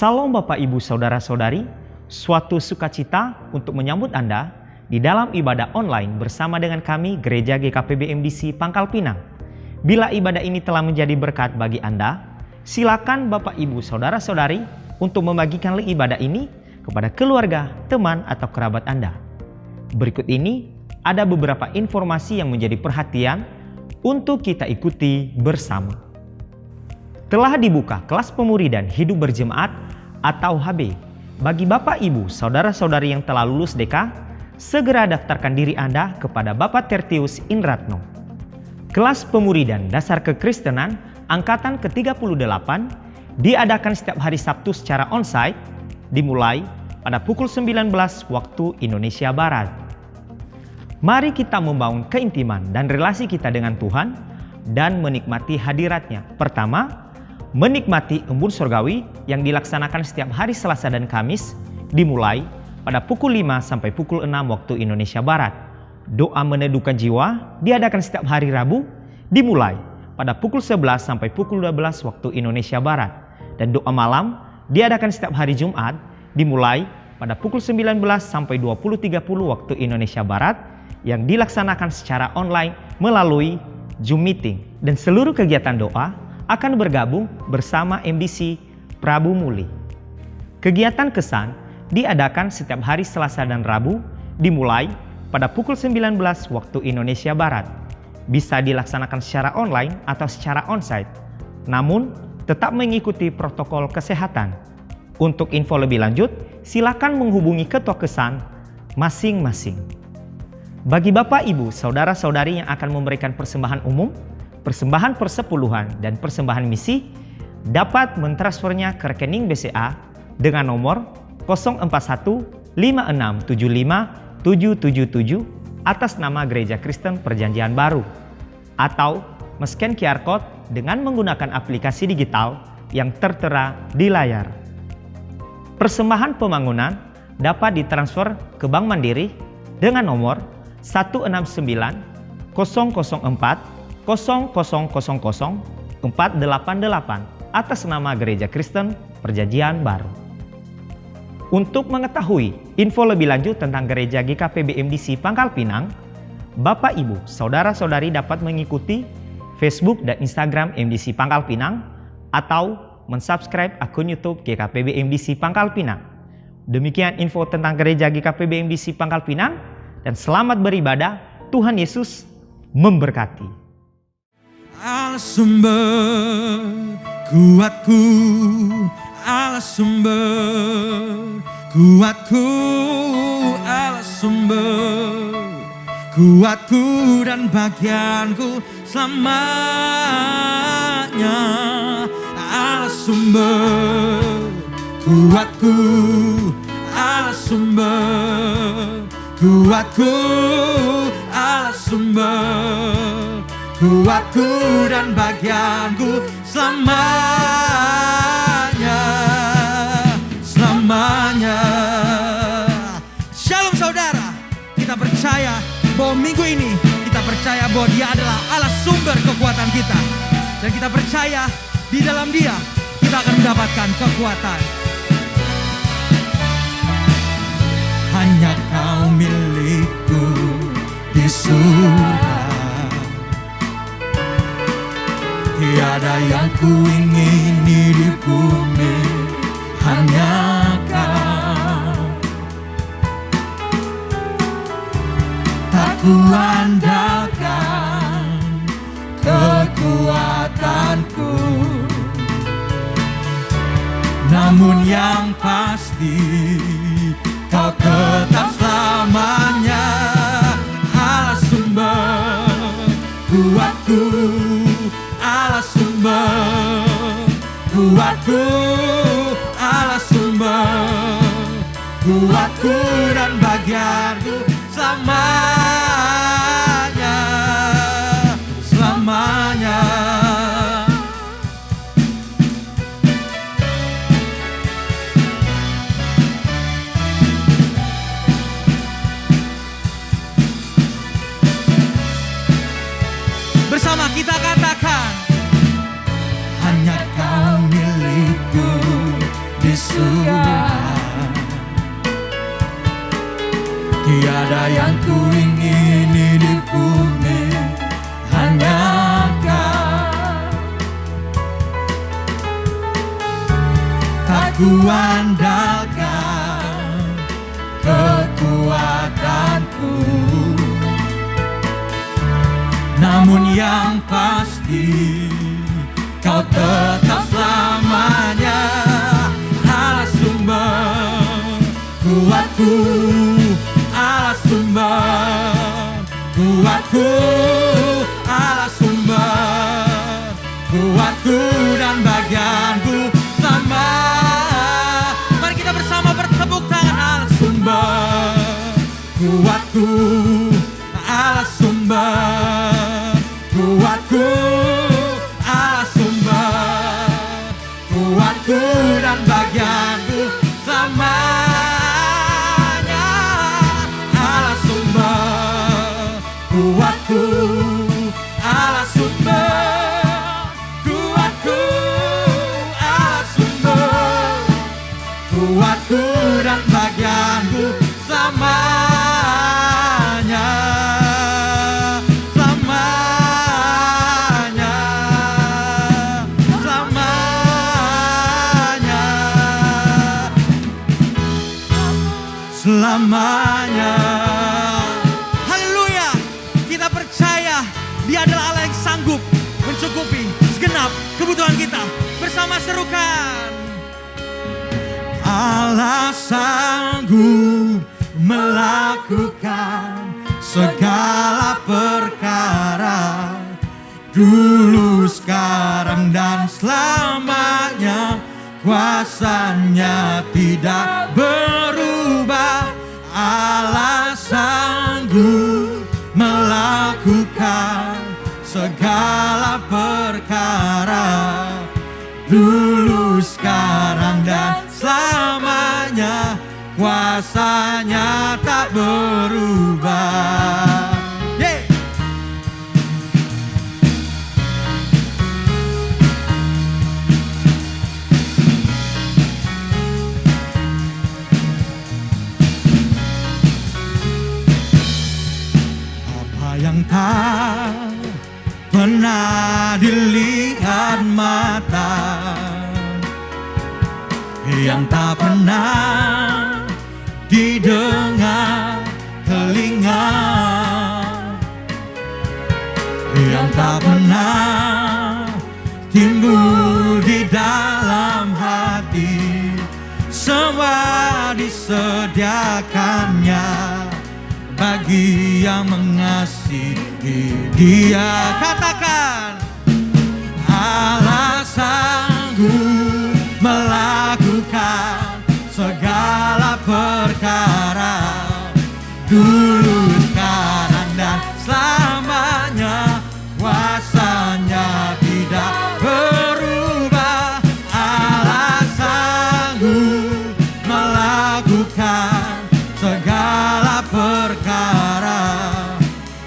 Salam Bapak Ibu Saudara-saudari, suatu sukacita untuk menyambut Anda di dalam ibadah online bersama dengan kami Gereja GKPB MDC Pangkal Pinang. Bila ibadah ini telah menjadi berkat bagi Anda, silakan Bapak Ibu Saudara-saudari untuk membagikan ibadah ini kepada keluarga, teman, atau kerabat Anda. Berikut ini ada beberapa informasi yang menjadi perhatian untuk kita ikuti bersama. Telah dibuka kelas pemuridan hidup berjemaat atau HB. Bagi Bapak Ibu, Saudara-saudari yang telah lulus DK, segera daftarkan diri Anda kepada Bapak Tertius Inratno. Kelas pemuridan dasar kekristenan angkatan ke-38 diadakan setiap hari Sabtu secara onsite, dimulai pada pukul 19 waktu Indonesia Barat. Mari kita membangun keintiman dan relasi kita dengan Tuhan dan menikmati hadiratnya. Pertama, menikmati embun surgawi yang dilaksanakan setiap hari Selasa dan Kamis, dimulai pada pukul 5 sampai pukul 6 waktu Indonesia Barat. Doa meneduhkan jiwa diadakan setiap hari Rabu, dimulai pada pukul 11 sampai pukul 12 waktu Indonesia Barat. Dan doa malam diadakan setiap hari Jumat, dimulai pada pukul 19 sampai 20.30 waktu Indonesia Barat, yang dilaksanakan secara online melalui Zoom Meeting. Dan seluruh kegiatan doa akan bergabung bersama MDC Prabu Muli. Kegiatan kesan diadakan setiap hari Selasa dan Rabu, dimulai pada pukul 19 waktu Indonesia Barat. Bisa dilaksanakan secara online atau secara onsite, namun tetap mengikuti protokol kesehatan. Untuk info lebih lanjut, silakan menghubungi ketua kesan masing-masing. Bagi Bapak Ibu, Saudara-saudari yang akan memberikan persembahan umum, persembahan persepuluhan, dan persembahan misi, dapat mentransfernya ke rekening BCA dengan nomor 04156757777 atas nama Gereja Kristen Perjanjian Baru, atau men-scan QR Code dengan menggunakan aplikasi digital yang tertera di layar. Persembahan pembangunan dapat ditransfer ke Bank Mandiri dengan nomor 169 004 00000488 atas nama Gereja Kristen Perjanjian Baru. Untuk mengetahui info lebih lanjut tentang Gereja GKPB MDC Pangkal Pinang, Bapak Ibu, Saudara-saudari dapat mengikuti Facebook dan Instagram MDC Pangkal Pinang atau mensubscribe akun YouTube GKPB MDC Pangkal Pinang. Demikian info tentang Gereja GKPB MDC Pangkal Pinang, dan selamat beribadah. Tuhan Yesus memberkati. Allah sumber kuatku, Allah sumber kuatku, Allah sumber kuatku dan bagianku selamanya. Allah sumber kuatku, Allah sumber kuatku, Allah sumber kuatku dan bagianku selamanya, selamanya. Shalom saudara, kita percaya bahwa minggu ini kita percaya bahwa Dia adalah Allah sumber kekuatan kita, dan kita percaya di dalam Dia kita akan mendapatkan kekuatan. Hanya Kau milikku di surga, tiada yang ku ingini di bumi, hanya Kau. Tak ku andalkan kekuatanku, namun yang pasti Kau tetap selamanya. Allah sumber kuatku, Allah sumber kuatku, Allah sumber kuatku dan bagianku selamanya, selamanya. Bersama kita katakan, hanya Kau milikku di surga. yang ku ingini di bumi hanya Kau. Tak ku andalkan kekuatanku, namun yang pasti Kau tetap selamanya Allah sumber kuatku, Allah sumber kuatku, Allah sumber kuatku dan bagianku sama. Mari kita bersama bertepuk tangan. Allah sumber kuatku, Allah sumber kuatku, Allah sumber kuatku dan bagianku selamanya. Allah sumber kuatku, Allah sumber kuatku, Allah sumber kuatku dan bagianku selamanya. Selamanya, selamanya, selamanya. Haleluya. Kita percaya Dia adalah Allah yang sanggup mencukupi segenap kebutuhan kita. Bersama serukan. Allah sanggup melakukan segala perkara, dulu, sekarang, dan selamanya. Kuasanya tidak berubah. Allah sanggup melakukan segala perkara, dulu, sekarang, dan selamanya. Kuasanya tak berubah. Yeah. Apa yang tak pernah dilihat mata, yang tak pernah didengar telinga, yang tak pernah timbul di dalam hati, semua disediakannya bagi yang mengasihi Dia. Katakan, Allah sanggup melakukan segala perkara, dulu, sekarang, dan selamanya. Kuasanya tidak berubah. Allah sanggup melakukan segala perkara,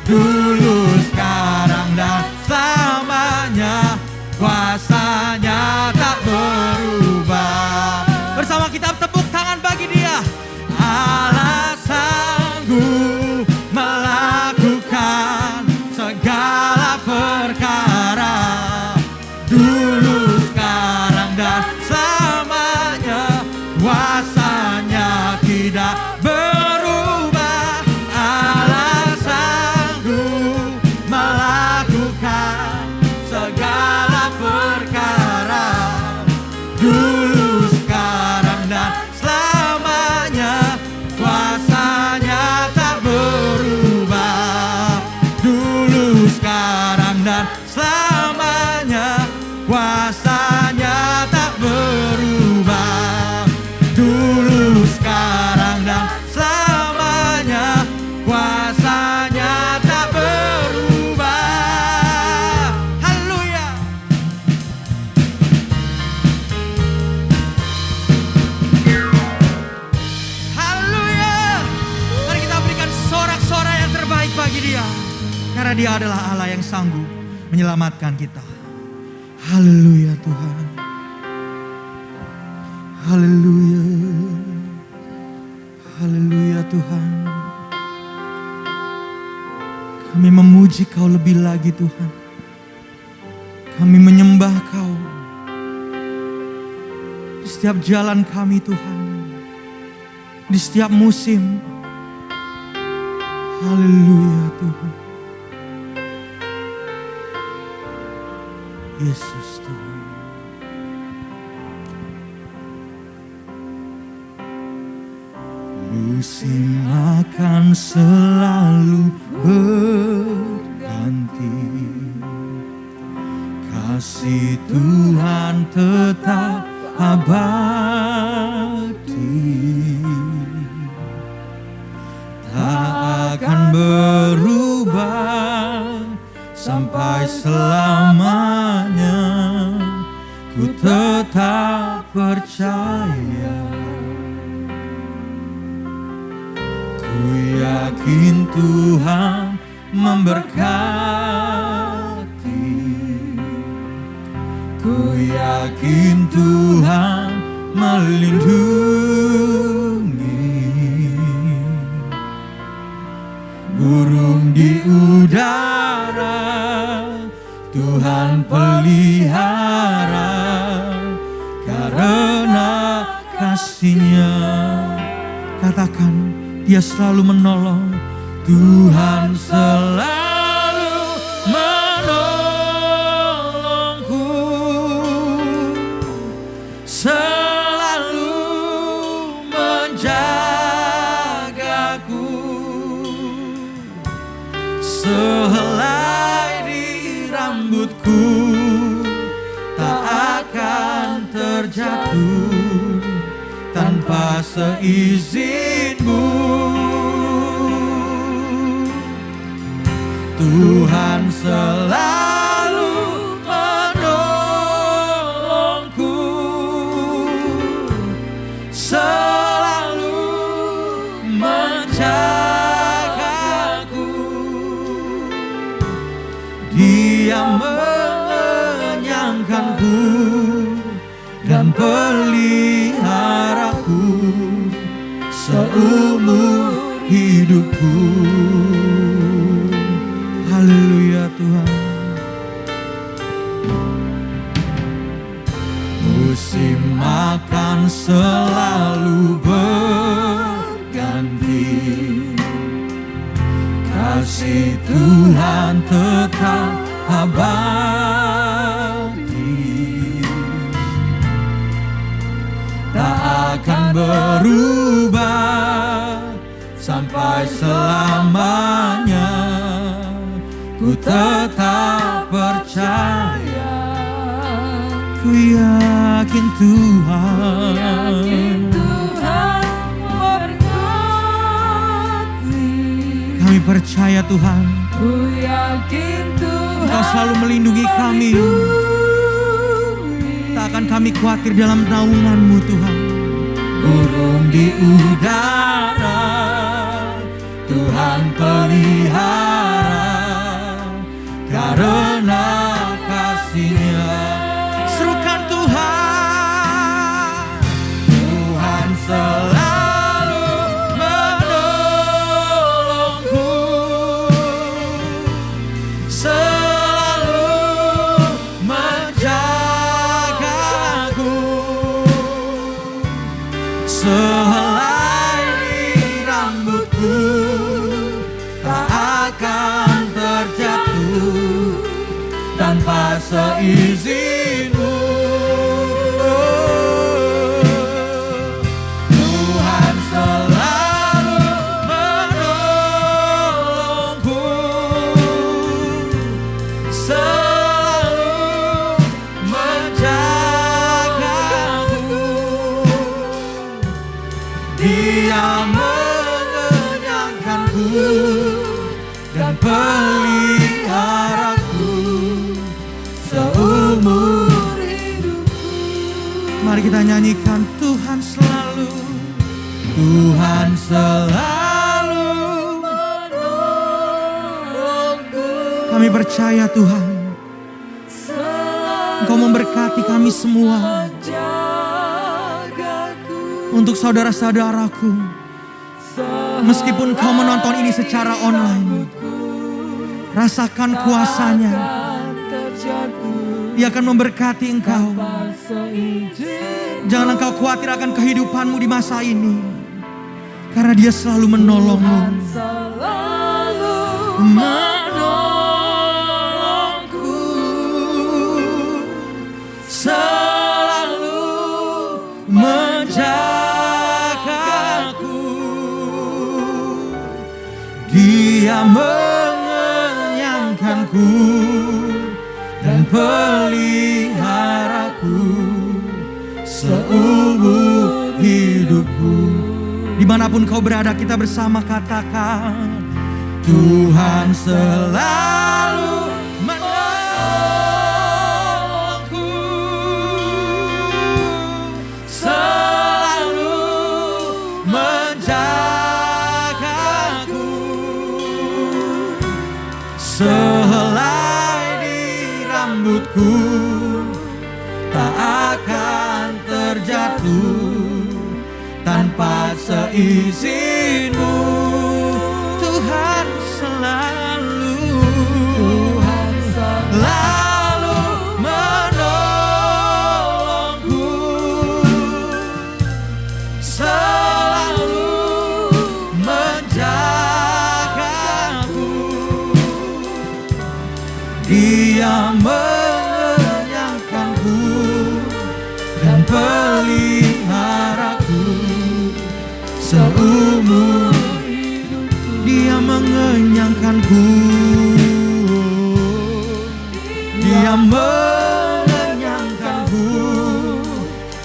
dulu, sekarang, dan selamanya. Kuasanya tak berubah. Bersama kita tepuk tangan bagi Dia. Allah sanggup melakukan segala perkara, dulu, sekarang, dan selamanya. Kuasanya tidak berubah. Allah sanggup melakukan segala perkara, dulu, sekarang, dan selamanya. Kuasanya tak berubah, dulu, sekarang, dan selamanya. Kuasanya tak berubah, dulu, sekarang, dan selamanya. Kuasanya tak berubah. Haleluya. Haleluya. Mari kita berikan sorak-sorai yang terbaik bagi Dia, karena Dia adalah Allah yang sanggup menyelamatkan kita. Haleluya Tuhan. Haleluya. Haleluya Tuhan. Kami memuji Kau lebih lagi Tuhan. Kami menyembah Kau di setiap jalan kami Tuhan, di setiap musim. Haleluya Tuhan. Yesus Tuhan. Musim akan selalu berganti, kasih Tuhan tetap abadi, tak akan berubah sampai selamanya. Ku tetap percaya, ku yakin Tuhan memberkati, ku yakin Tuhan melindungi. Burung di udara Tuhan pelihara, karena kasih-Nya. Katakan, Dia selalu menolong. Tuhan selalu menolongku, selalu menjagaku. Sehelai di rambutku tak akan terjatuh tanpa seizin-Mu. Tuhan selalu menolongku, selalu menjagaku. Dia mengenyangkanku dan peliharaku seumur hidupku. Haleluya Tuhan. Musim akan selalu berganti, kasih Tuhan tetap abadi, tak akan berubah sampai selamanya. Ku tetap percaya, ku yakin Tuhan memberkati. Kami percaya Tuhan, Ku yakin Tuhan Engkau selalu melindungi kami. Tak akan kami khawatir dalam naungan-Mu Tuhan. Burung di udara Tuhan pelihara, karena kasih-Nya. Serukan Tuhan, Tuhan selalu menolongku, selalu menjagaku. Sehelai di rambutku tak akan terjatuh tanpa seizin-Mu. Tuhan selalu menolongku, selalu menjagaku. Dia mengenyangkanku dan peliharaku seumur hidupku. Mari kita nyanyikan, Tuhan selalu, Tuhan selalu menolongku. Kami percaya Tuhan, Engkau memberkati kami semua. Untuk saudara-saudaraku, meskipun kau menonton ini secara online, Rasakan kuasanya. Dia akan memberkati engkau. Jangan engkau khawatir akan kehidupanmu di masa ini, karena Dia selalu menolongmu. Menolongku, selalu menjagaku. Dia mengenyangkanku dan peliharaku seumur hidupku. Dimanapun kau berada, kita bersama katakan, Tuhan selalu menolongku, selalu menjagaku. Sehelai di rambutku tak akan terjatuh tanpa seizin-Mu. Tuhan selalu menolongku, selalu menjagaku. Dia mengenyangkanku dan peliharaku seumur. Dia mengenyangkanku, Dia mengenyangkanku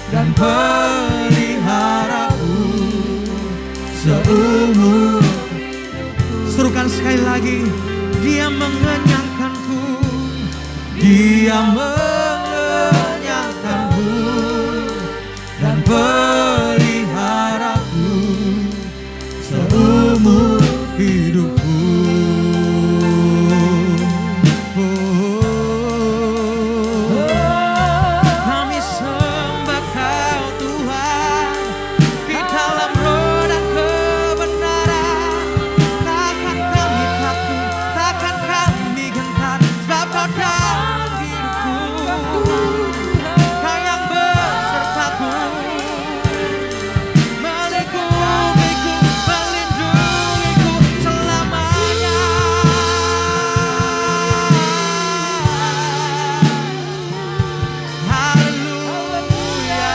dan peliharaku seumur. Serukan sekali lagi, Dia mengenyangkanku, Dia mengenyangkanku dan peliharaku seumur hidupku. Kami sembah Kau Tuhan, di dalam roh dan kebenaran. Takkan kami takut, takkan kami gentar, sebab Kau dalam hidupku. Kau yang besertaku, melingkupiku, melindungiku selamanya. Haleluya.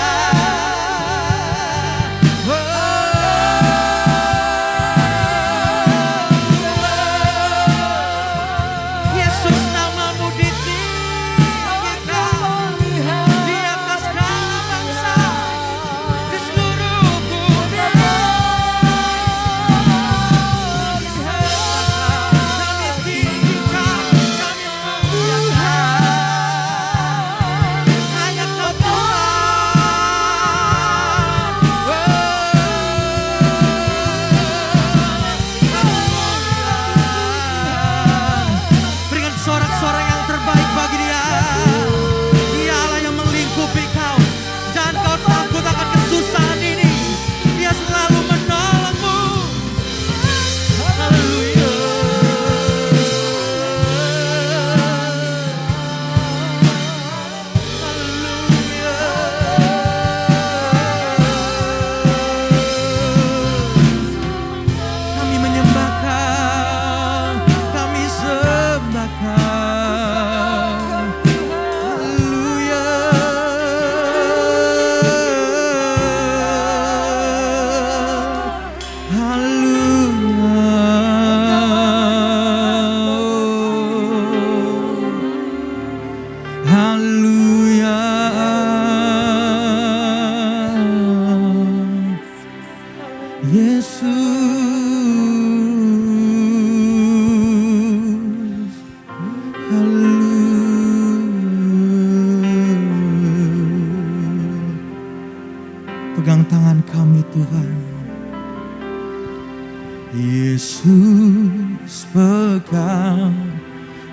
Yesus, nama-Mu ditinggikan di atas segala bangsa, di seluruh bumi. Kami tinggikan, kami muliakan hanya Kau Tuhan. Berikan sorak-sorai yang terbaik bagi Dia. Dialah yang melingkupi kau. Jangan kau takut akan kesusahan ini. Dia selalu menolongmu. Haleluya. Kami menyembah Kau, kami sembah Kau. Haleluya. Haleluya. Yesus. Haleluya. Pegang tangan kami Tuhan. Yesus, pegang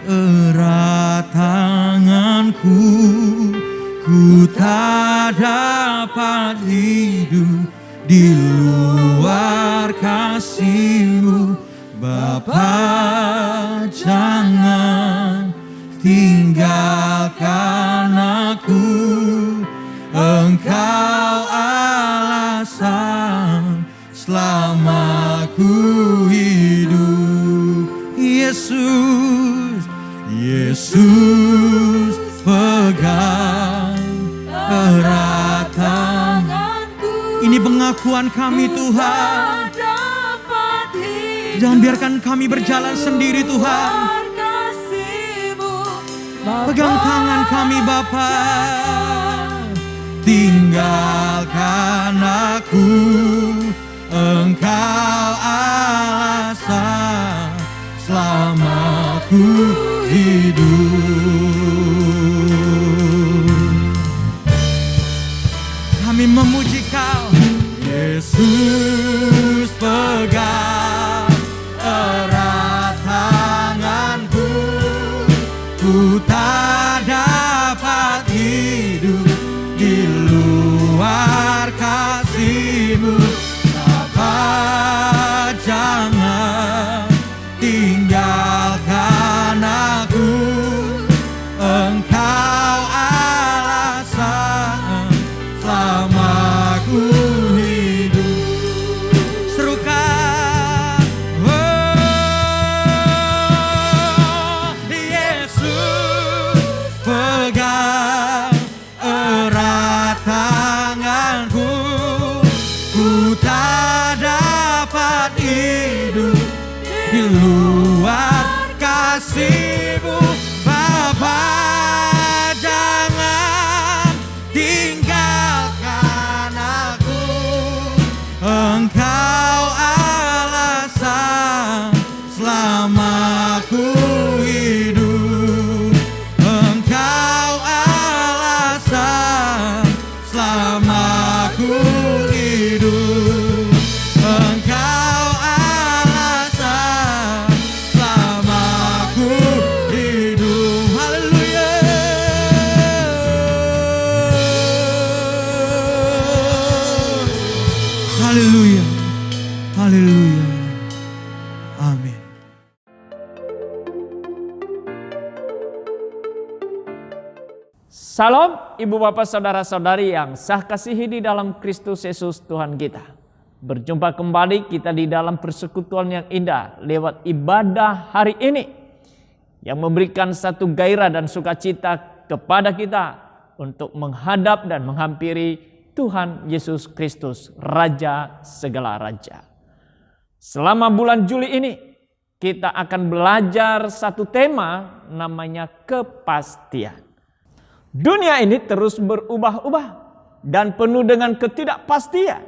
erat tanganku, ku tak dapat hidup di luar kasih-Mu, Bapa. jangan tinggalkan aku. Engkau alasan selama ku hidup. Yesus, Yesus, pegang erat tanganku. Ini pengakuan kami Tuhan. Jangan biarkan kami berjalan sendiri Tuhan. Pegang tangan kami Bapa. Tinggalkan aku, Engkau alasan selama ku hidup. Kami memuji Kau, Yesus, pegang erat tanganku. Ku tak dapat hidup di luar kasih-Mu. Bapa, jangan tinggalkan aku. Engkau alasan selama ku hidup. Serukan, oh, Yesus, pegang erat tanganku. Ku tak dapat hidup di luar kasih-Mu. Bapa, jangan tinggalkan aku. Engkau alasan selama ku hidup. Engkau alasan selama ku hidup. Engkau alasan selama ku hidup. Haleluya. Haleluya. Haleluya. Amin. Salam Ibu Bapak Saudara-saudari yang saya kasihi di dalam Kristus Yesus Tuhan kita. Berjumpa kembali kita di dalam persekutuan yang indah lewat ibadah hari ini, yang memberikan satu gairah dan sukacita kepada kita untuk menghadap dan menghampiri Tuhan Yesus Kristus, Raja segala raja. Selama bulan Juli ini kita akan belajar satu tema namanya kepastian. Dunia ini terus berubah-ubah dan penuh dengan ketidakpastian.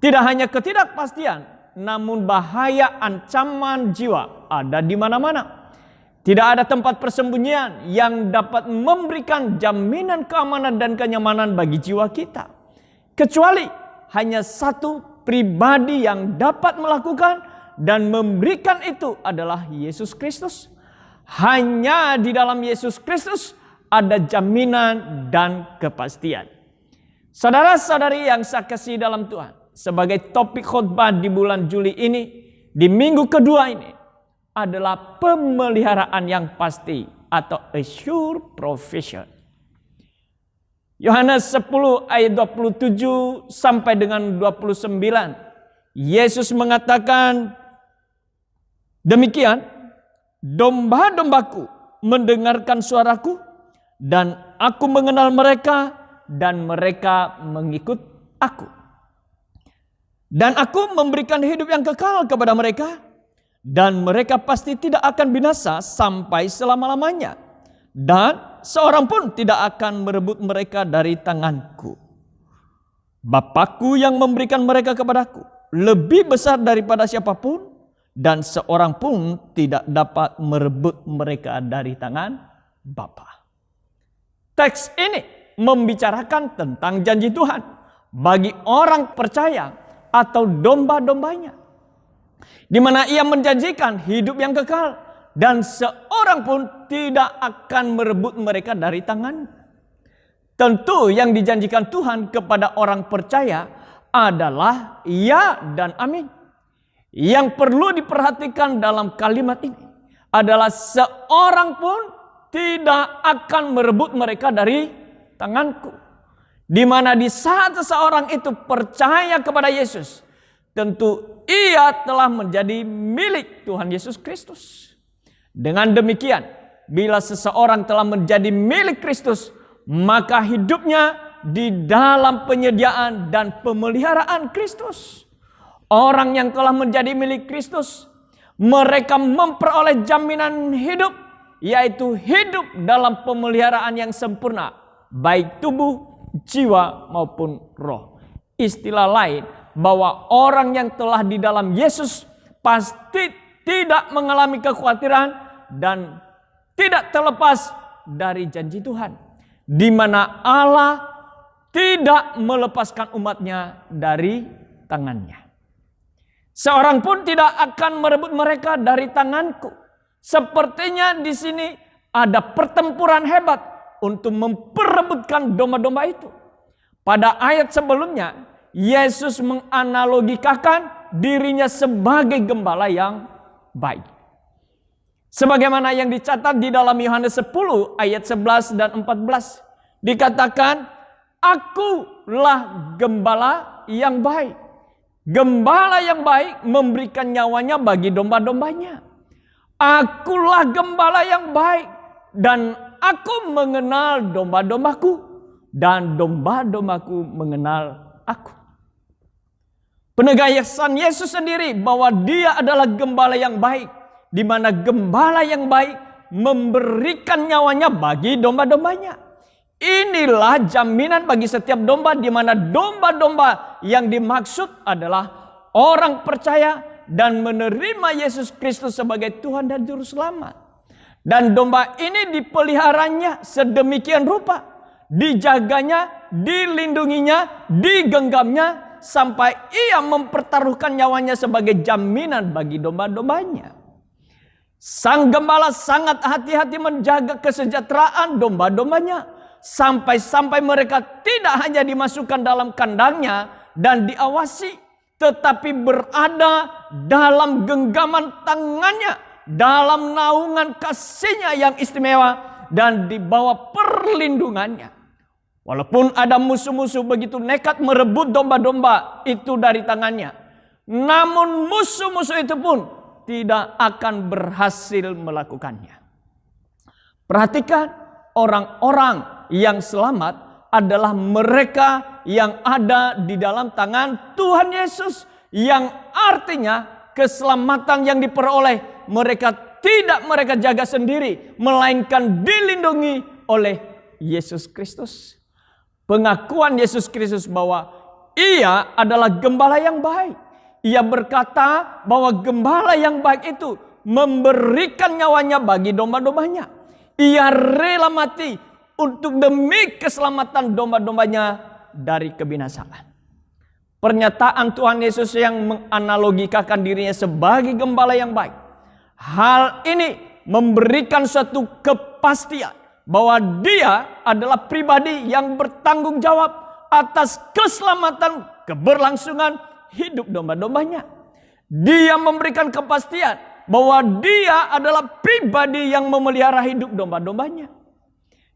Tidak hanya ketidakpastian, namun bahaya ancaman jiwa ada di mana-mana. Tidak ada tempat persembunyian yang dapat memberikan jaminan keamanan dan kenyamanan bagi jiwa kita, kecuali hanya satu pribadi yang dapat melakukan dan memberikan, itu adalah Yesus Kristus. Hanya di dalam Yesus Kristus ada jaminan dan kepastian. Saudara-saudari yang saya kasihi dalam Tuhan, sebagai topik khotbah di bulan Juli ini, di minggu kedua ini, adalah pemeliharaan yang pasti atau a sure provision. Yohanes 10 ayat 27 sampai dengan 29. Yesus mengatakan demikian, domba-dombaku mendengarkan suaraku, dan aku mengenal mereka, dan mereka mengikut aku. Dan aku memberikan hidup yang kekal kepada mereka, dan mereka pasti tidak akan binasa sampai selama-lamanya. Dan seorang pun tidak akan merebut mereka dari tanganku. Bapakku yang memberikan mereka kepadaku lebih besar daripada siapapun, dan seorang pun tidak dapat merebut mereka dari tangan Bapa. Teks ini membicarakan tentang janji Tuhan bagi orang percaya atau domba-dombanya, di mana Ia menjanjikan hidup yang kekal dan seorang pun tidak akan merebut mereka dari tangan. Tentu yang dijanjikan Tuhan kepada orang percaya adalah ya dan amin. Yang perlu diperhatikan dalam kalimat ini adalah seorang pun tidak akan merebut mereka dari tanganku. Di mana di saat seseorang itu percaya kepada Yesus, tentu ia telah menjadi milik Tuhan Yesus Kristus. Dengan demikian, bila seseorang telah menjadi milik Kristus, maka hidupnya di dalam penyediaan dan pemeliharaan Kristus. Orang yang telah menjadi milik Kristus, mereka memperoleh jaminan hidup, yaitu hidup dalam pemeliharaan yang sempurna, baik tubuh, jiwa maupun roh. Istilah lain, bahwa orang yang telah di dalam Yesus pasti tidak mengalami kekhawatiran dan tidak terlepas dari janji Tuhan, di mana Allah tidak melepaskan umatnya dari tangannya. Seorang pun tidak akan merebut mereka dari tanganku. Sepertinya di sini ada pertempuran hebat untuk memperebutkan domba-domba itu. Pada ayat sebelumnya, Yesus menganalogikakan dirinya sebagai gembala yang baik. Sebagaimana yang dicatat di dalam Yohanes 10 ayat 11 dan 14. Dikatakan, akulah gembala yang baik. Gembala yang baik memberikan nyawanya bagi domba-dombanya. Akulah gembala yang baik dan aku mengenal domba-dombaku dan domba-dombaku mengenal aku. Penegasan Yesus sendiri bahwa dia adalah gembala yang baik, di mana gembala yang baik memberikan nyawanya bagi domba-dombanya. Inilah jaminan bagi setiap domba, di mana domba-domba yang dimaksud adalah orang percaya dan menerima Yesus Kristus sebagai Tuhan dan Juru Selamat. Dan domba ini dipeliharanya sedemikian rupa, dijaganya, dilindunginya, digenggamnya, sampai ia mempertaruhkan nyawanya sebagai jaminan bagi domba-dombanya. Sang gembala sangat hati-hati menjaga kesejahteraan domba-dombanya, sampai-sampai mereka tidak hanya dimasukkan dalam kandangnya dan diawasi, tetapi berada dalam genggaman tangannya, dalam naungan kasihnya yang istimewa, dan di bawah perlindungannya. Walaupun ada musuh-musuh begitu nekat merebut domba-domba itu dari tangannya, namun musuh-musuh itu pun tidak akan berhasil melakukannya. Perhatikan, orang-orang yang selamat adalah mereka yang ada di dalam tangan Tuhan Yesus, yang artinya keselamatan yang diperoleh mereka tidak mereka jaga sendiri, melainkan dilindungi oleh Yesus Kristus. Pengakuan Yesus Kristus bahwa ia adalah gembala yang baik. Ia berkata bahwa gembala yang baik itu memberikan nyawanya bagi domba-dombanya. Ia rela mati untuk demi keselamatan domba-dombanya dari kebinasaan. Pernyataan Tuhan Yesus yang menganalogikakan dirinya sebagai gembala yang baik, hal ini memberikan suatu kepastian bahwa dia adalah pribadi yang bertanggung jawab atas keselamatan keberlangsungan hidup domba-dombanya. Dia memberikan kepastian bahwa dia adalah pribadi yang memelihara hidup domba-dombanya.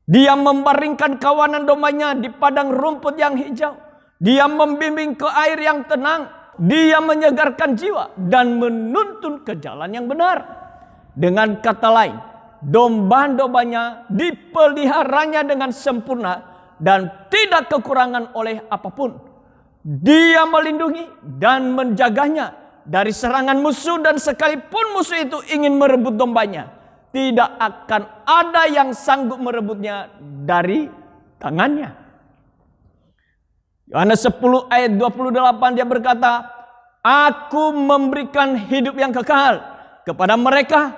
Dia membaringkan kawanan dombanya di padang rumput yang hijau. Dia membimbing ke air yang tenang. Dia menyegarkan jiwa dan menuntun ke jalan yang benar. Dengan kata lain, domba-dombanya dipeliharanya dengan sempurna dan tidak kekurangan oleh apapun. Dia melindungi dan menjaganya dari serangan musuh, dan sekalipun musuh itu ingin merebut dombanya, tidak akan ada yang sanggup merebutnya dari tangannya. Yohanes 10 ayat 28 dia berkata, aku memberikan hidup yang kekal kepada mereka,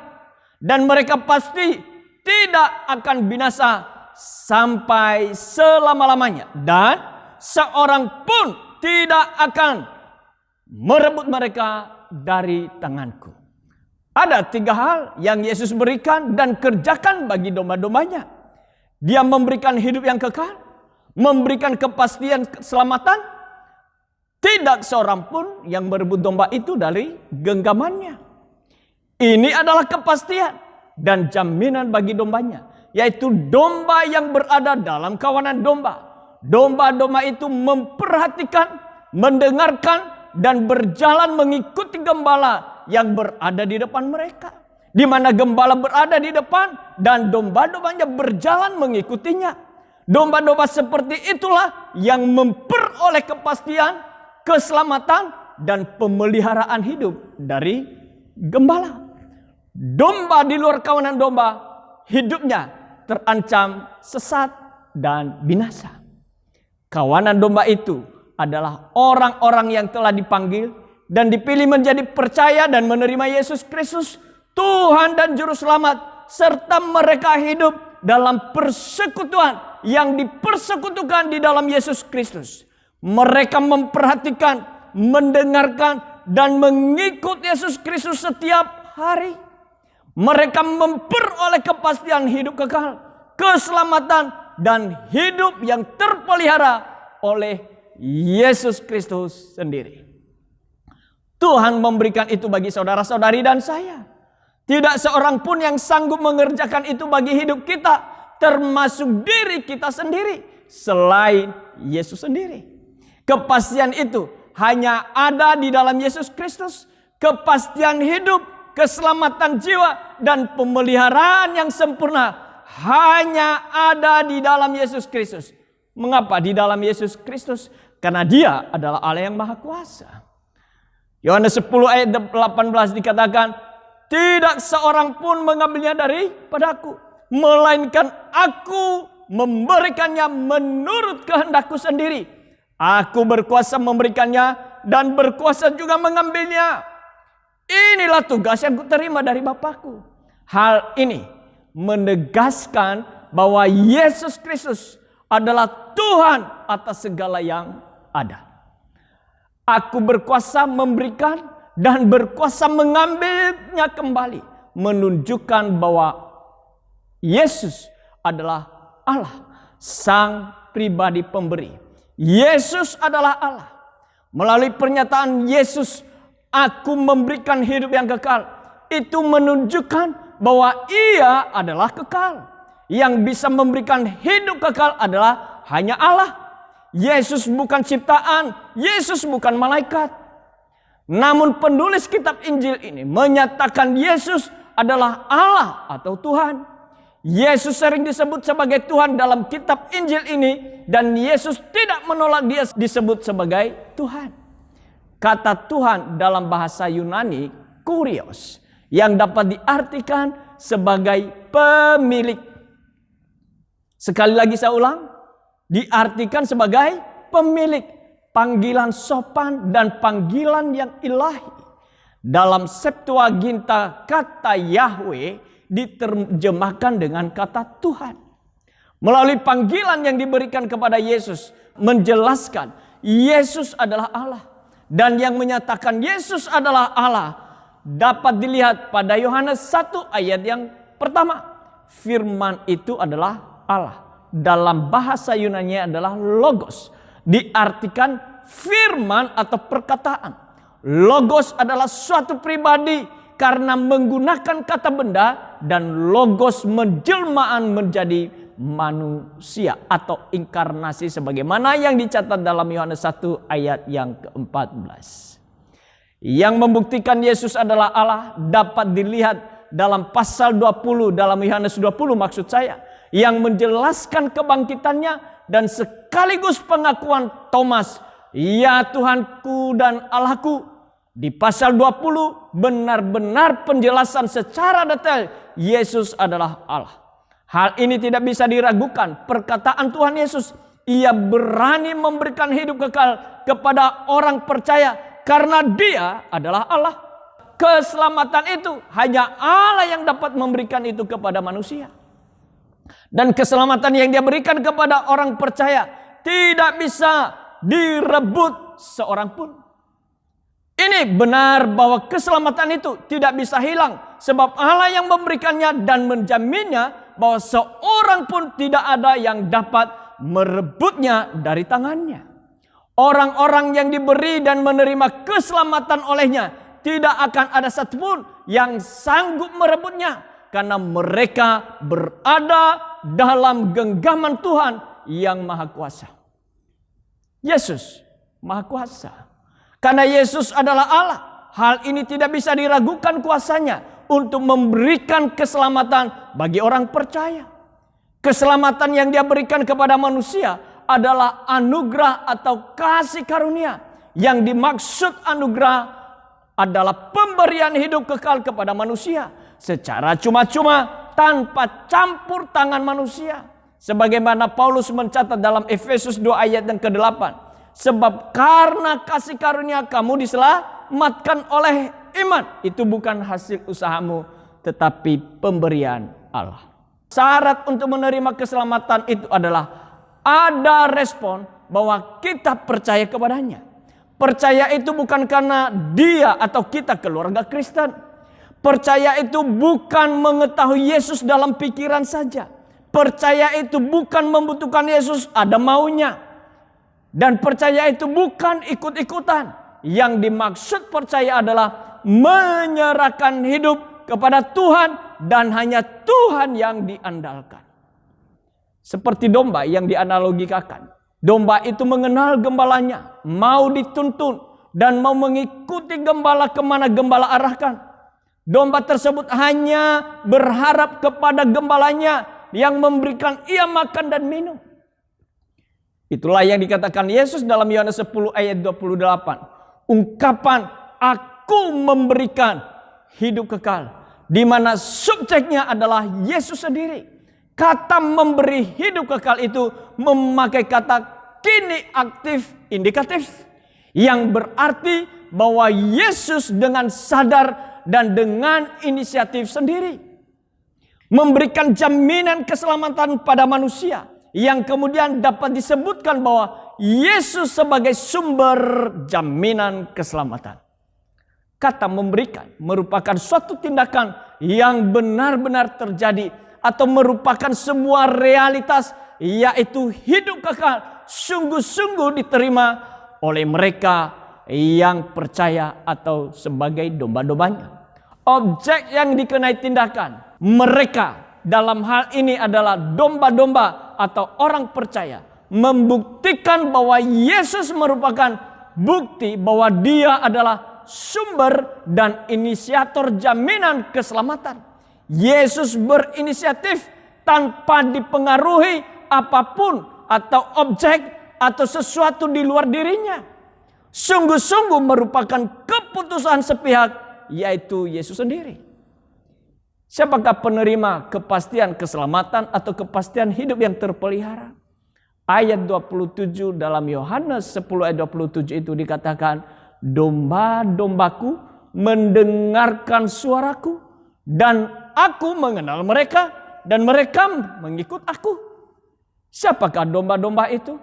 dan mereka pasti tidak akan binasa sampai selama-lamanya, dan seorang pun tidak akan merebut mereka dari tanganku. Ada 3 hal yang Yesus berikan dan kerjakan bagi domba-dombanya. Dia memberikan hidup yang kekal, memberikan kepastian keselamatan. Tidak seorang pun yang merebut domba itu dari genggamannya. Ini adalah kepastian dan jaminan bagi dombanya, yaitu domba yang berada dalam kawanan domba. Domba-domba itu memperhatikan, mendengarkan, dan berjalan mengikuti gembala yang berada di depan mereka. Di mana gembala berada di depan dan domba-dombanya berjalan mengikutinya. Domba-domba seperti itulah yang memperoleh kepastian, keselamatan, dan pemeliharaan hidup dari gembala. Domba di luar kawanan domba, hidupnya terancam sesat dan binasa. Kawanan domba itu adalah orang-orang yang telah dipanggil dan dipilih menjadi percaya dan menerima Yesus Kristus, Tuhan dan Juru Selamat, serta mereka hidup dalam persekutuan yang dipersekutukan di dalam Yesus Kristus. Mereka memperhatikan, mendengarkan, dan mengikut Yesus Kristus setiap hari. Mereka memperoleh kepastian hidup kekal, keselamatan, dan hidup yang terpelihara oleh Yesus Kristus sendiri. Tuhan memberikan itu bagi saudara-saudari dan saya. Tidak seorang pun yang sanggup mengerjakan itu bagi hidup kita, termasuk diri kita sendiri, selain Yesus sendiri. Kepastian itu hanya ada di dalam Yesus Kristus. Kepastian hidup, keselamatan jiwa, dan pemeliharaan yang sempurna hanya ada di dalam Yesus Kristus. Mengapa di dalam Yesus Kristus? Karena Dia adalah Allah yang Maha Kuasa. Yohanes 10 ayat 18 dikatakan, tidak seorang pun mengambilnya daripadaku, melainkan aku memberikannya menurut kehendakku sendiri. Aku berkuasa memberikannya dan berkuasa juga mengambilnya. Inilah tugas yang kuterima dari Bapakku. Hal ini menegaskan bahwa Yesus Kristus adalah Tuhan atas segala yang ada. Aku berkuasa memberikan dan berkuasa mengambilnya kembali. Menunjukkan bahwa Yesus adalah Allah, Sang Pribadi Pemberi. Yesus adalah Allah. Melalui pernyataan Yesus, aku memberikan hidup yang kekal, itu menunjukkan bahwa Ia adalah kekal. Yang bisa memberikan hidup kekal adalah hanya Allah. Yesus bukan ciptaan, Yesus bukan malaikat. Namun penulis kitab Injil ini menyatakan Yesus adalah Allah atau Tuhan. Yesus sering disebut sebagai Tuhan dalam kitab Injil ini, dan Yesus tidak menolak Dia disebut sebagai Tuhan. Kata Tuhan dalam bahasa Yunani, kurios, yang dapat diartikan sebagai pemilik. Sekali lagi saya ulang, diartikan sebagai pemilik. Panggilan sopan dan panggilan yang ilahi. Dalam Septuaginta kata Yahweh diterjemahkan dengan kata Tuhan. Melalui panggilan yang diberikan kepada Yesus menjelaskan Yesus adalah Allah. Dan yang menyatakan Yesus adalah Allah dapat dilihat pada Yohanes 1 ayat yang pertama. Firman itu adalah Allah. Dalam bahasa Yunani adalah logos. Diartikan firman atau perkataan. Logos adalah suatu pribadi karena menggunakan kata benda, dan logos menjelmaan menjadi manusia atau inkarnasi sebagaimana yang dicatat dalam Yohanes 1 ayat yang ke-14. Yang membuktikan Yesus adalah Allah dapat dilihat dalam pasal 20 dalam Yohanes 20 maksud saya, yang menjelaskan kebangkitannya dan sekaligus pengakuan Thomas, ya Tuhanku dan Allahku. Di pasal 20 benar-benar penjelasan secara detail Yesus adalah Allah. Hal ini tidak bisa diragukan. Perkataan Tuhan Yesus, Ia berani memberikan hidup kekal kepada orang percaya karena Dia adalah Allah. Keselamatan itu hanya Allah yang dapat memberikan itu kepada manusia. Dan keselamatan yang Dia berikan kepada orang percaya tidak bisa direbut seorang pun. Ini benar bahwa keselamatan itu tidak bisa hilang, sebab Allah yang memberikannya dan menjaminnya bahwa seorang pun tidak ada yang dapat merebutnya dari tangannya. Orang-orang yang diberi dan menerima keselamatan olehnya, tidak akan ada satupun yang sanggup merebutnya. karena mereka berada dalam genggaman Tuhan yang Maha Kuasa. Yesus Maha Kuasa. Karena Yesus adalah Allah, hal ini tidak bisa diragukan kuasanya untuk memberikan keselamatan bagi orang percaya. Keselamatan yang Dia berikan kepada manusia adalah anugerah atau kasih karunia. Yang dimaksud anugerah adalah pemberian hidup kekal kepada manusia secara cuma-cuma tanpa campur tangan manusia. Sebagaimana Paulus mencatat dalam Efesus 2 ayat yang ke-8. Sebab karena kasih karunia kamu diselamatkan oleh iman. Itu bukan hasil usahamu, tetapi pemberian Allah. Syarat untuk menerima keselamatan itu adalah ada respon bahwa kita percaya kepadanya. Percaya itu bukan karena dia atau kita keluarga Kristen. Percaya itu bukan mengetahui Yesus dalam pikiran saja. Percaya itu bukan membutuhkan Yesus ada maunya. Dan percaya itu bukan ikut-ikutan. Yang dimaksud percaya adalah menyerahkan hidup kepada Tuhan dan hanya Tuhan yang diandalkan. Seperti domba yang dianalogikan. Domba itu mengenal gembalanya, mau dituntun dan mau mengikuti gembala kemana gembala arahkan. Domba tersebut hanya berharap kepada gembalanya yang memberikan ia makan dan minum. Itulah yang dikatakan Yesus dalam Yohanes 10 ayat 28. Ungkapan aku memberikan hidup kekal, di mana subjeknya adalah Yesus sendiri. Kata memberi hidup kekal itu memakai kata kini aktif indikatif, yang berarti bahwa Yesus dengan sadar dan dengan inisiatif sendiri memberikan jaminan keselamatan pada manusia, yang kemudian dapat disebutkan bahwa Yesus sebagai sumber jaminan keselamatan. Kata memberikan merupakan suatu tindakan yang benar-benar terjadi atau merupakan sebuah realitas, yaitu hidup kekal sungguh-sungguh diterima oleh mereka yang percaya atau sebagai domba-dombanya. Objek yang dikenai tindakan mereka dalam hal ini adalah domba-domba atau orang percaya, membuktikan bahwa Yesus merupakan bukti bahwa Dia adalah sumber dan inisiator jaminan keselamatan. Yesus berinisiatif tanpa dipengaruhi apapun atau objek atau sesuatu di luar dirinya. Sungguh-sungguh merupakan keputusan sepihak, yaitu Yesus sendiri. Siapakah penerima kepastian keselamatan atau kepastian hidup yang terpelihara? Ayat 27 dalam Yohanes 10 ayat 27 itu dikatakan, domba-dombaku mendengarkan suaraku dan aku mengenal mereka dan mereka mengikut aku. Siapakah domba-domba itu?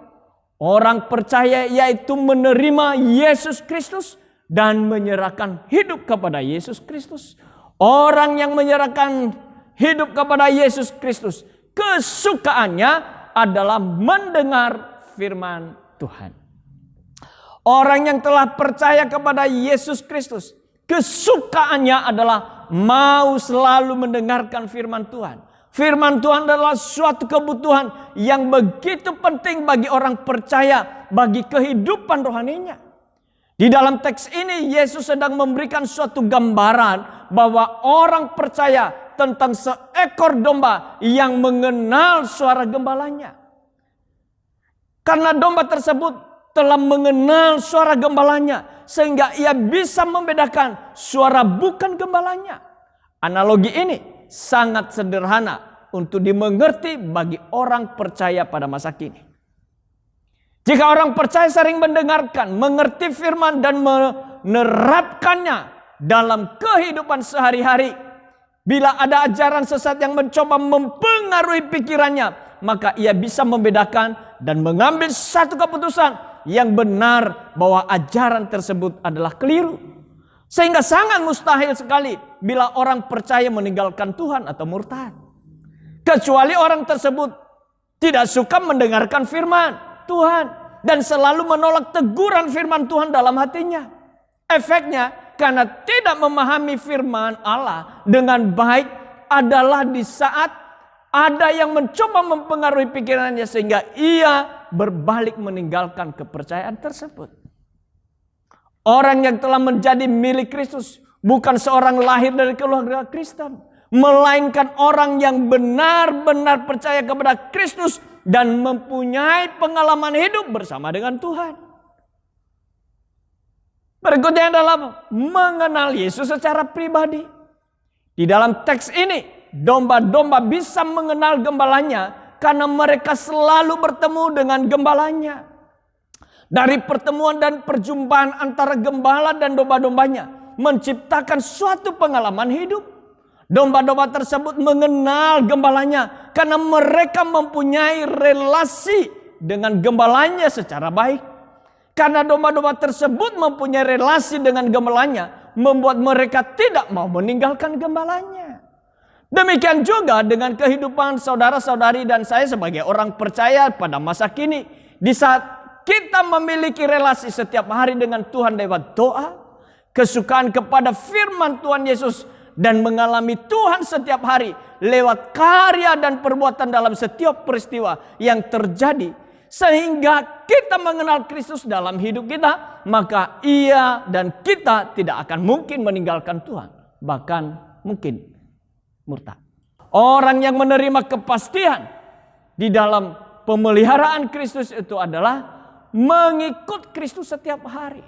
Orang percaya, yaitu menerima Yesus Kristus dan menyerahkan hidup kepada Yesus Kristus. Orang yang menyerahkan hidup kepada Yesus Kristus, kesukaannya adalah mendengar firman Tuhan. Orang yang telah percaya kepada Yesus Kristus, kesukaannya adalah mau selalu mendengarkan firman Tuhan. Firman Tuhan adalah suatu kebutuhan yang begitu penting bagi orang percaya, bagi kehidupan rohaninya. Di dalam teks ini Yesus sedang memberikan suatu gambaran bahwa orang percaya tentang seekor domba yang mengenal suara gembalanya. Karena domba tersebut telah mengenal suara gembalanya, sehingga ia bisa membedakan suara bukan gembalanya. Analogi ini sangat sederhana untuk dimengerti bagi orang percaya pada masa kini. Jika orang percaya sering mendengarkan, mengerti firman dan menerapkannya dalam kehidupan sehari-hari, bila ada ajaran sesat yang mencoba mempengaruhi pikirannya, maka ia bisa membedakan dan mengambil satu keputusan yang benar bahwa ajaran tersebut adalah keliru. Sehingga sangat mustahil sekali bila orang percaya meninggalkan Tuhan atau murtad. Kecuali orang tersebut tidak suka mendengarkan firman Tuhan dan selalu menolak teguran firman Tuhan dalam hatinya. Efeknya, karena tidak memahami firman Allah dengan baik, adalah di saat ada yang mencoba mempengaruhi pikirannya sehingga ia berbalik meninggalkan kepercayaan tersebut. Orang yang telah menjadi milik Kristus bukan seorang lahir dari keluarga Kristen, melainkan orang yang benar-benar percaya kepada Kristus dan mempunyai pengalaman hidup bersama dengan Tuhan. Berikutnya adalah mengenal Yesus secara pribadi. Di dalam teks ini, domba-domba bisa mengenal gembalanya karena mereka selalu bertemu dengan gembalanya. Dari pertemuan dan perjumpaan antara gembala dan domba-dombanya menciptakan suatu pengalaman hidup. Domba-domba tersebut mengenal gembalanya karena mereka mempunyai relasi dengan gembalanya secara baik. Karena domba-domba tersebut mempunyai relasi dengan gembalanya, membuat mereka tidak mau meninggalkan gembalanya. Demikian juga dengan kehidupan saudara-saudari dan saya sebagai orang percaya pada masa kini. Di saat kita memiliki relasi setiap hari dengan Tuhan lewat doa, kesukaan kepada firman Tuhan Yesus, dan mengalami Tuhan setiap hari lewat karya dan perbuatan dalam setiap peristiwa yang terjadi. Sehingga kita mengenal Kristus dalam hidup kita, maka ia dan kita tidak akan mungkin meninggalkan Tuhan. Bahkan mungkin murtad. Orang yang menerima kepastian di dalam pemeliharaan Kristus itu adalah mengikut Kristus setiap hari.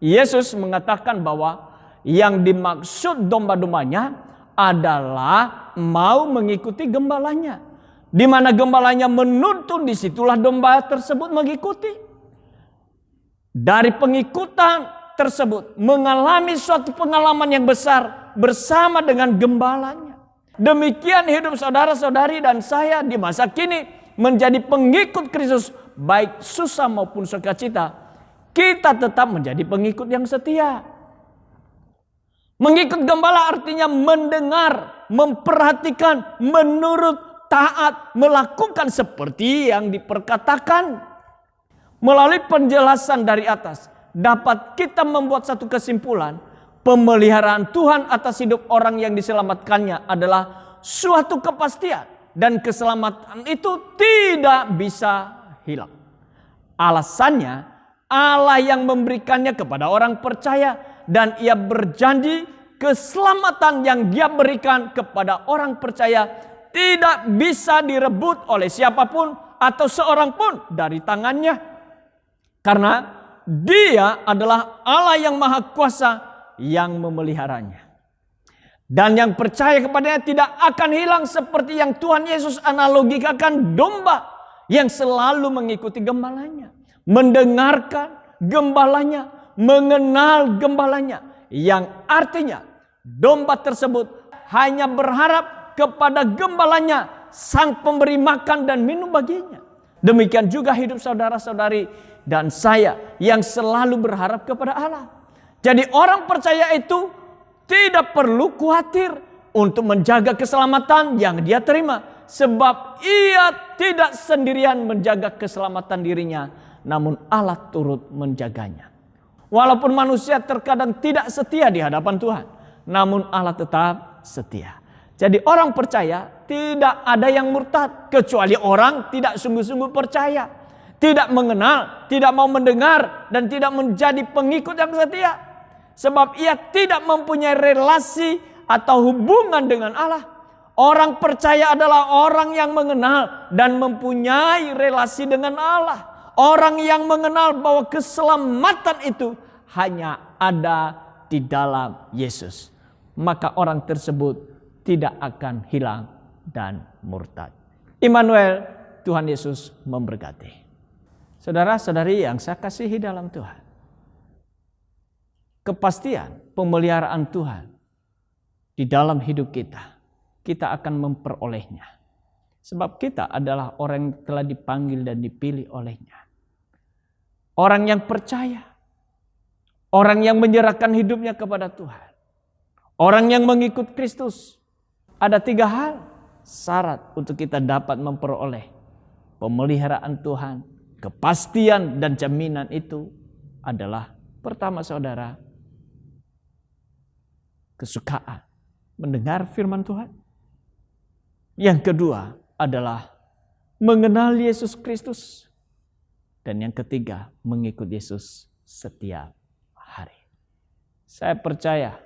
Yesus mengatakan bahwa yang dimaksud domba-dombanya adalah mau mengikuti gembalanya. Di mana gembalanya menuntun, disitulah domba tersebut mengikuti. Dari pengikutan tersebut mengalami suatu pengalaman yang besar bersama dengan gembalanya. Demikian hidup saudara-saudari dan saya di masa kini menjadi pengikut Kristus, baik susah maupun sukacita, kita tetap menjadi pengikut yang setia. Mengikut gembala artinya mendengar, memperhatikan, menurut, taat, melakukan seperti yang diperkatakan. Melalui penjelasan dari atas, dapat kita membuat satu kesimpulan, pemeliharaan Tuhan atas hidup orang yang diselamatkannya adalah suatu kepastian. Dan keselamatan itu tidak bisa hilang. Alasannya, Allah yang memberikannya kepada orang percaya. Dan ia berjanji keselamatan yang dia berikan kepada orang percaya tidak bisa direbut oleh siapapun atau seorang pun dari tangannya. Karena dia adalah Allah yang maha kuasa yang memeliharanya. Dan yang percaya kepadanya tidak akan hilang seperti yang Tuhan Yesus analogikan domba yang selalu mengikuti gembalanya. Mendengarkan gembalanya, mengenal gembalanya. Yang artinya domba tersebut hanya berharap kepada gembalanya, sang pemberi makan dan minum baginya. Demikian juga hidup saudara-saudari dan saya yang selalu berharap kepada Allah. Jadi orang percaya itu tidak perlu khawatir untuk menjaga keselamatan yang dia terima. Sebab ia tidak sendirian menjaga keselamatan dirinya, namun Allah turut menjaganya. Walaupun manusia terkadang tidak setia di hadapan Tuhan, namun Allah tetap setia. Jadi orang percaya tidak ada yang murtad kecuali orang tidak sungguh-sungguh percaya. Tidak mengenal, tidak mau mendengar, dan tidak menjadi pengikut yang setia. Sebab ia tidak mempunyai relasi atau hubungan dengan Allah. Orang percaya adalah orang yang mengenal dan mempunyai relasi dengan Allah. Orang yang mengenal bahwa keselamatan itu hanya ada di dalam Yesus. Maka orang tersebut tidak akan hilang dan murtad. Immanuel, Tuhan Yesus memberkati. Saudara-saudari yang saya kasihi dalam Tuhan. Kepastian pemeliharaan Tuhan di dalam hidup kita, kita akan memperolehnya. Sebab kita adalah orang yang telah dipanggil dan dipilih olehnya. Orang yang percaya. Orang yang menyerahkan hidupnya kepada Tuhan. Orang yang mengikut Kristus. Ada 3 hal syarat untuk kita dapat memperoleh pemeliharaan Tuhan. Kepastian dan jaminan itu adalah pertama saudara, kesukaan mendengar firman Tuhan. Yang kedua adalah mengenal Yesus Kristus. Dan yang ketiga, mengikut Yesus setiap hari. Saya percaya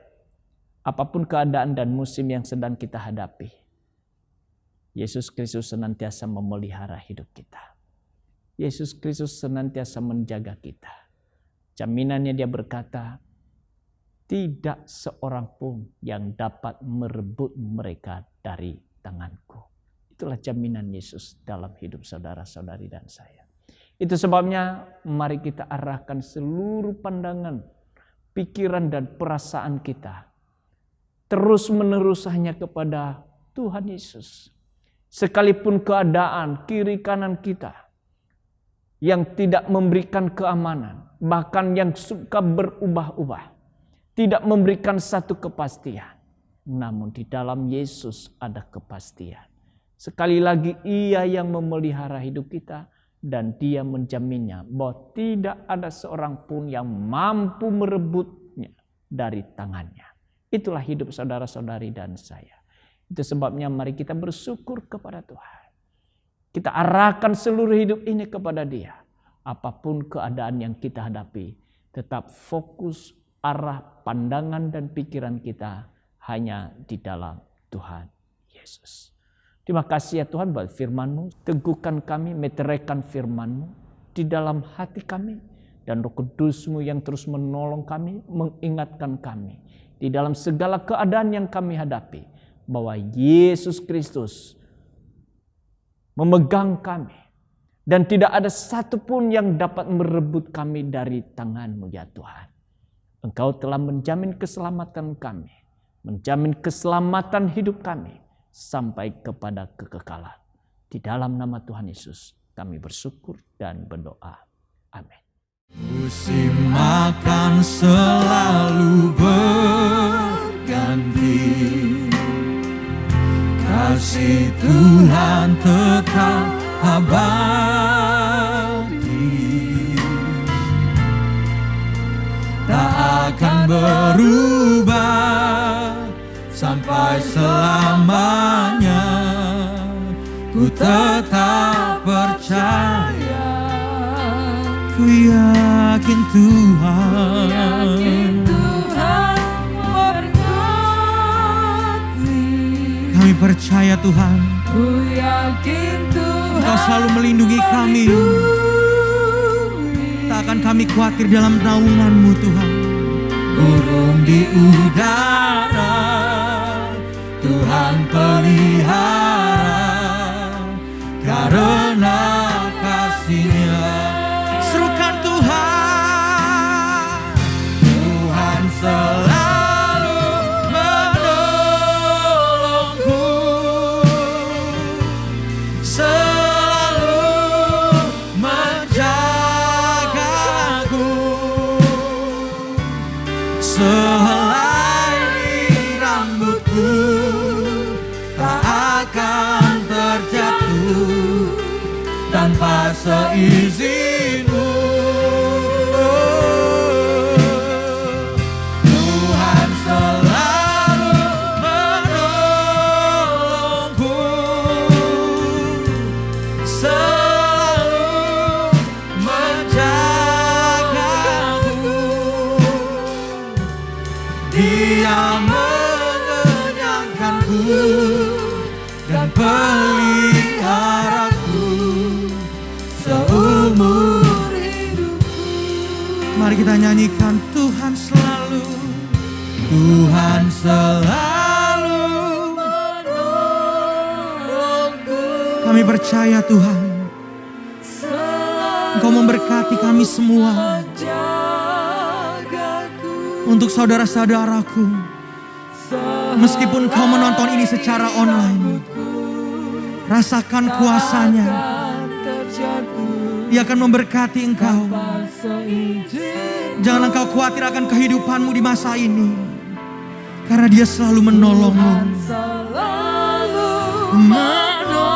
apapun keadaan dan musim yang sedang kita hadapi, Yesus Kristus senantiasa memelihara hidup kita. Yesus Kristus senantiasa menjaga kita. Jaminannya dia berkata, tidak seorang pun yang dapat merebut mereka dari tanganku. Itulah jaminan Yesus dalam hidup saudara-saudari dan saya. Itu sebabnya mari kita arahkan seluruh pandangan, pikiran dan perasaan kita terus menerus hanya kepada Tuhan Yesus. Sekalipun keadaan kiri kanan kita yang tidak memberikan keamanan, bahkan yang suka berubah-ubah, tidak memberikan satu kepastian. Namun di dalam Yesus ada kepastian. Sekali lagi Ia yang memelihara hidup kita dan Dia menjaminnya bahwa tidak ada seorang pun yang mampu merebutnya dari tangannya. Itulah hidup saudara-saudari dan saya. Itu sebabnya mari kita bersyukur kepada Tuhan. Kita arahkan seluruh hidup ini kepada Dia. Apapun keadaan yang kita hadapi, tetap fokus arah pandangan dan pikiran kita hanya di dalam Tuhan Yesus. Terima kasih ya Tuhan buat firman-Mu. Teguhkan kami, meteraikan firman-Mu di dalam hati kami. Dan Roh Kudus-Mu yang terus menolong kami, mengingatkan kami. Di dalam segala keadaan yang kami hadapi. Bahwa Yesus Kristus memegang kami. Dan tidak ada satupun yang dapat merebut kami dari tangan-Mu ya Tuhan. Engkau telah menjamin keselamatan kami. Menjamin keselamatan hidup kami. Sampai kepada kekekalan. Di dalam nama Tuhan Yesus kami bersyukur dan berdoa. Amin. Musim akan selalu berganti, kasih Tuhan tetap abadi, tak akan berubah sampai selamanya. Ku tetap percaya, ku yakin Tuhan berkati. Kami percaya Tuhan, Ku yakin Tuhan Engkau selalu melindungi kami. Tak akan kami khawatir dalam naungan-Mu Tuhan. Burung di udara Tuhan pelihara karena kasih-Nya. Serukan Tuhan, Tuhan selalu menolongku, selalu menjagaku. Sehelai rambutku tak akan terjatuh tanpa seizin-Mu. Tuhan selalu menolongku, selalu menjagaku. Dia mengenyangkanku dan peliharaku seumur hidupku. Mari kita nyanyikan, Tuhan selalu, Tuhan selalu menolongku. Kami percaya Tuhan, Engkau memberkati kami semua. Untuk saudara-saudaraku, meskipun kau menonton ini secara online, rasakan kuasa-Nya. Dia akan memberkati engkau. Jangan engkau khawatir akan kehidupanmu di masa ini, karena Dia selalu menolongmu. Menolongku,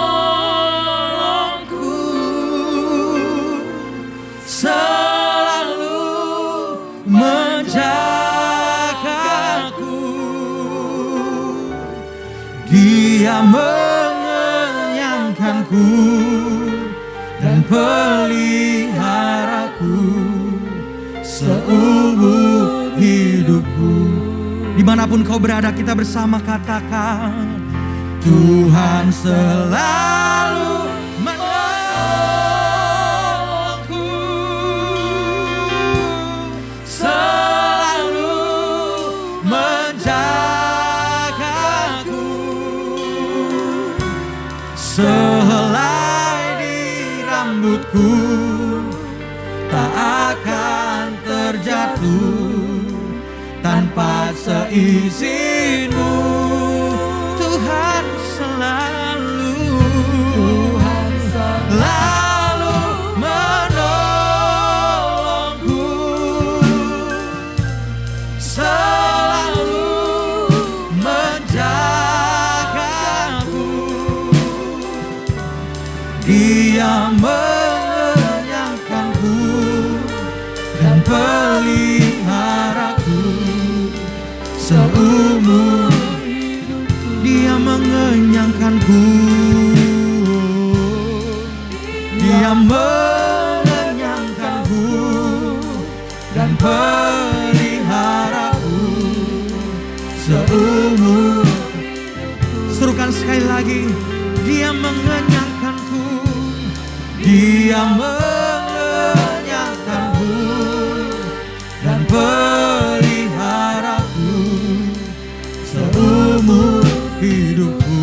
selalu menjagaku. Dia mengenyangkanku mengenyangkanku dan peliharaku seumur hidupku. Dimanapun kau berada, kita bersama katakan, Tuhan selalu menolongku, selalu menjagaku. Sehelai di rambutku tak akan terjatuh tanpa seizinmu. Tuhan selalu menolongku, selalu menjagaku. Dia mengenyangkanku dan peliharaku seumur. Dia mengenyangkanku, Dia mengenyangkanku dan peliharaku seumur. Serukan sekali lagi, Dia mengenyangkanku, Dia mengenyangkanku dan peliharaku seumur hidupku.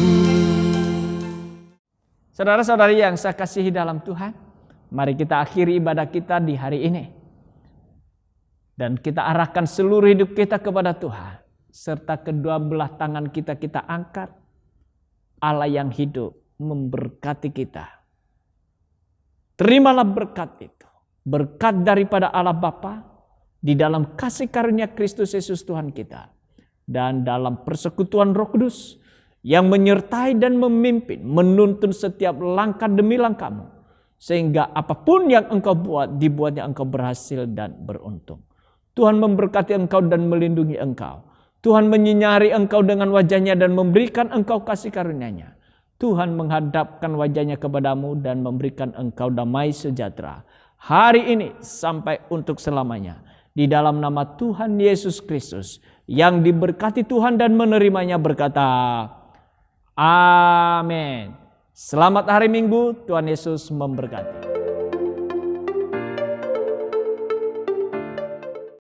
Saudara-saudari yang saya kasihi dalam Tuhan, mari kita akhiri ibadah kita di hari ini. Dan kita arahkan seluruh hidup kita kepada Tuhan. Serta kedua belah tangan kita angkat. Allah yang hidup memberkati kita. Terimalah berkat itu. Berkat daripada Allah Bapa di dalam kasih karunia Kristus Yesus Tuhan kita. Dan dalam persekutuan Roh Kudus yang menyertai dan memimpin, menuntun setiap langkah demi langkahmu. Sehingga apapun yang engkau buat, dibuatnya engkau berhasil dan beruntung. Tuhan memberkati engkau dan melindungi engkau. Tuhan menyinari engkau dengan wajahnya dan memberikan engkau kasih karunia-Nya. Tuhan menghadapkan wajahnya kepadamu dan memberikan engkau damai sejahtera. Hari ini sampai untuk selamanya. Di dalam nama Tuhan Yesus Kristus yang diberkati Tuhan dan menerimanya berkata, amin. Selamat hari Minggu, Tuhan Yesus memberkati.